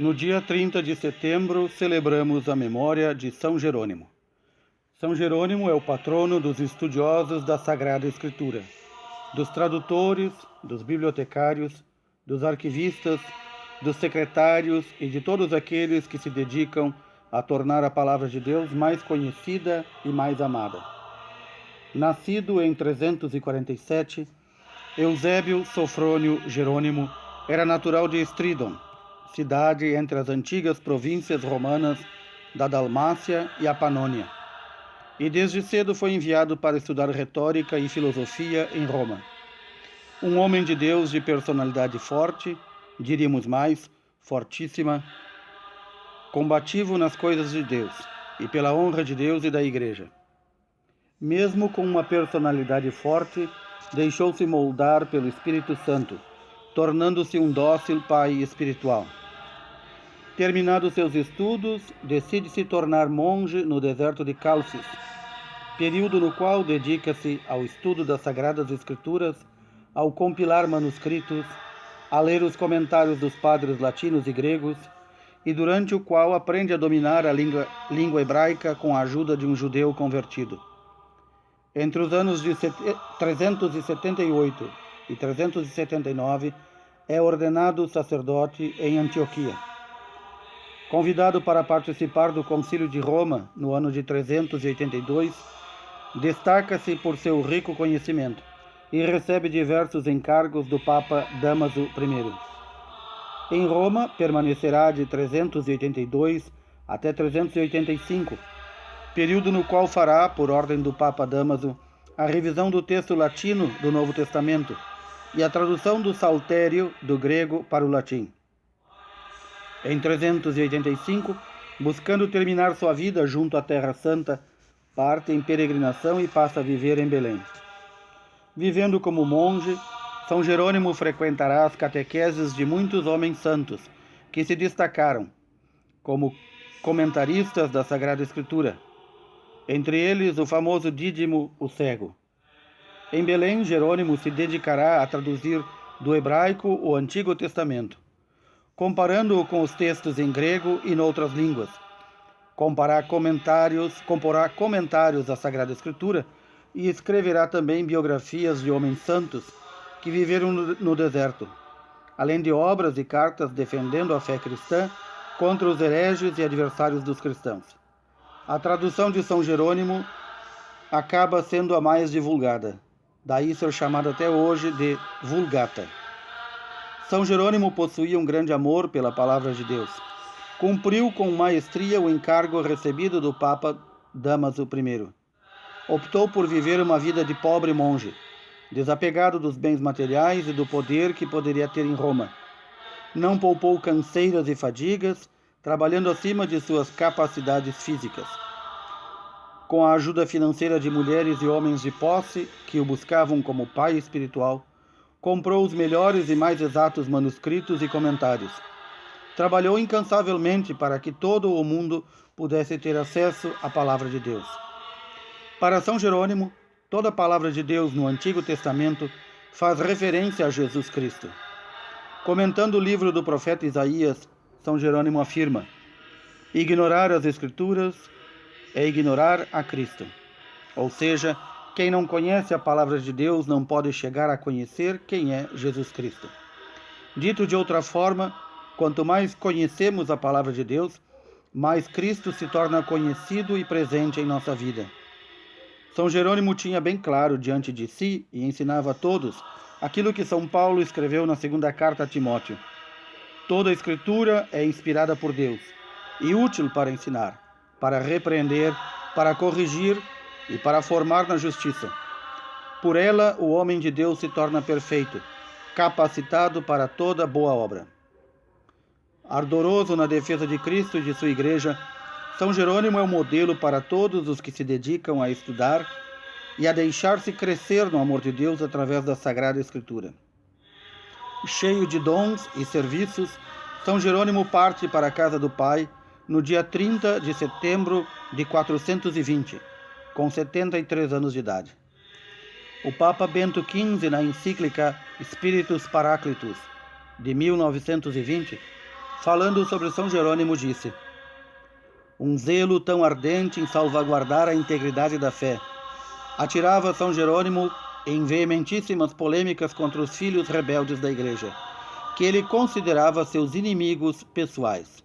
No dia 30 de setembro, celebramos a memória de São Jerônimo. São Jerônimo é o patrono dos estudiosos da Sagrada Escritura, dos tradutores, dos bibliotecários, dos arquivistas, dos secretários e de todos aqueles que se dedicam a tornar a palavra de Deus mais conhecida e mais amada. Nascido em 347, Eusébio Sofrônio Jerônimo era natural de Estridon, cidade entre as antigas províncias romanas da Dalmácia e a Panônia, e desde cedo foi enviado para estudar retórica e filosofia em Roma. Um homem de Deus de personalidade forte, diríamos mais, fortíssima, combativo nas coisas de Deus e pela honra de Deus e da Igreja. Mesmo com uma personalidade forte, deixou-se moldar pelo Espírito Santo, tornando-se um dócil pai espiritual. Terminados seus estudos, decide se tornar monge no deserto de Calcis, período no qual dedica-se ao estudo das Sagradas Escrituras, ao compilar manuscritos, a ler os comentários dos padres latinos e gregos, e durante o qual aprende a dominar a língua hebraica com a ajuda de um judeu convertido. Entre os anos de 378 e 379, é ordenado sacerdote em Antioquia. Convidado para participar do Concílio de Roma no ano de 382, destaca-se por seu rico conhecimento e recebe diversos encargos do Papa Dámaso I. Em Roma, permanecerá de 382 até 385, período no qual fará, por ordem do Papa Dámaso, a revisão do texto latino do Novo Testamento e a tradução do Saltério do grego para o latim. Em 385, buscando terminar sua vida junto à Terra Santa, parte em peregrinação e passa a viver em Belém. Vivendo como monge, São Jerônimo frequentará as catequeses de muitos homens santos que se destacaram como comentaristas da Sagrada Escritura, entre eles o famoso Dídimo o Cego. Em Belém, Jerônimo se dedicará a traduzir do hebraico o Antigo Testamento, comparando-o com os textos em grego e noutras línguas. Comporá comentários à Sagrada Escritura e escreverá também biografias de homens santos que viveram no deserto, além de obras e cartas defendendo a fé cristã contra os hereges e adversários dos cristãos. A tradução de São Jerônimo acaba sendo a mais divulgada, daí ser chamada até hoje de Vulgata. São Jerônimo possuía um grande amor pela palavra de Deus. Cumpriu com maestria o encargo recebido do Papa Dámaso I. Optou por viver uma vida de pobre monge, desapegado dos bens materiais e do poder que poderia ter em Roma. Não poupou canseiras e fadigas, trabalhando acima de suas capacidades físicas. Com a ajuda financeira de mulheres e homens de posse, que o buscavam como pai espiritual, comprou os melhores e mais exatos manuscritos e comentários. Trabalhou incansavelmente para que todo o mundo pudesse ter acesso à palavra de Deus. Para São Jerônimo, toda a palavra de Deus no Antigo Testamento faz referência a Jesus Cristo. Comentando o livro do profeta Isaías, São Jerônimo afirma: ignorar as Escrituras é ignorar a Cristo. Ou seja, quem não conhece a palavra de Deus não pode chegar a conhecer quem é Jesus Cristo. Dito de outra forma, quanto mais conhecemos a palavra de Deus, mais Cristo se torna conhecido e presente em nossa vida. São Jerônimo tinha bem claro diante de si e ensinava a todos aquilo que São Paulo escreveu na segunda carta a Timóteo. Toda a Escritura é inspirada por Deus e útil para ensinar, para repreender, para corrigir e para formar na justiça. Por ela, o homem de Deus se torna perfeito, capacitado para toda boa obra. Ardoroso na defesa de Cristo e de sua Igreja, São Jerônimo é um modelo para todos os que se dedicam a estudar e a deixar-se crescer no amor de Deus através da Sagrada Escritura. Cheio de dons e serviços, São Jerônimo parte para a casa do Pai no dia 30 de setembro de 420, com 73 anos de idade. O Papa Bento XV, na encíclica Spiritus Paraclitus, de 1920, falando sobre São Jerônimo, disse: um zelo tão ardente em salvaguardar a integridade da fé atirava São Jerônimo em veementíssimas polêmicas contra os filhos rebeldes da Igreja, que ele considerava seus inimigos pessoais.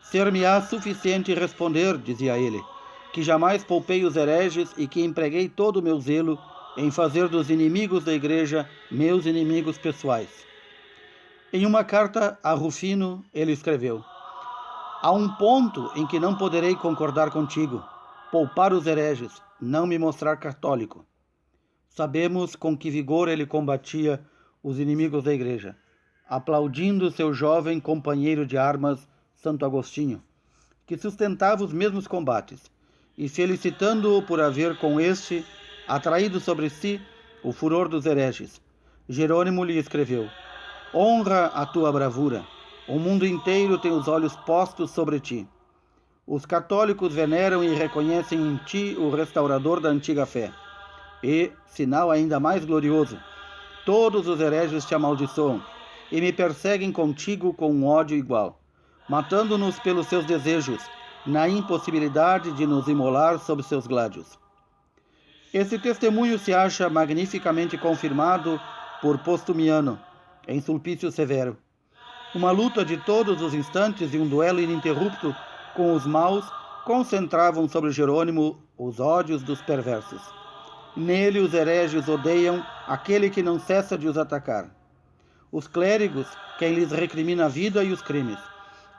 Ser-me-á suficiente responder, dizia ele, que jamais poupei os hereges e que empreguei todo o meu zelo em fazer dos inimigos da Igreja meus inimigos pessoais. Em uma carta a Rufino, ele escreveu: há um ponto em que não poderei concordar contigo: poupar os hereges, não me mostrar católico. Sabemos com que vigor ele combatia os inimigos da Igreja, aplaudindo seu jovem companheiro de armas, Santo Agostinho, que sustentava os mesmos combates, e felicitando-o por haver com este atraído sobre si o furor dos hereges. Jerônimo lhe escreveu: honra a tua bravura, o mundo inteiro tem os olhos postos sobre ti. Os católicos veneram e reconhecem em ti o restaurador da antiga fé. E, sinal ainda mais glorioso, todos os hereges te amaldiçoam e me perseguem contigo com um ódio igual, matando-nos pelos seus desejos, na impossibilidade de nos imolar sob seus gládios. Esse testemunho se acha magnificamente confirmado por Postumiano, em Sulpício Severo. Uma luta de todos os instantes e um duelo ininterrupto com os maus concentravam sobre Jerônimo os ódios dos perversos. Nele os hereges odeiam aquele que não cessa de os atacar. Os clérigos, quem lhes recrimina a vida e os crimes,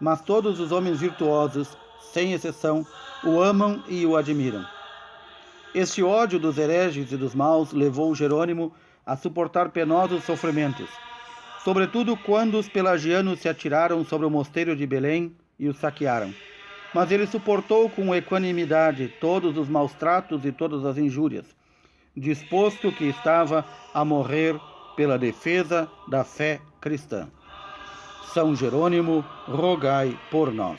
mas todos os homens virtuosos, sem exceção, o amam e o admiram. Este ódio dos hereges e dos maus levou Jerônimo a suportar penosos sofrimentos, sobretudo quando os pelagianos se atiraram sobre o mosteiro de Belém e o saquearam. Mas ele suportou com equanimidade todos os maus tratos e todas as injúrias, disposto que estava a morrer pela defesa da fé cristã. São Jerônimo, rogai por nós.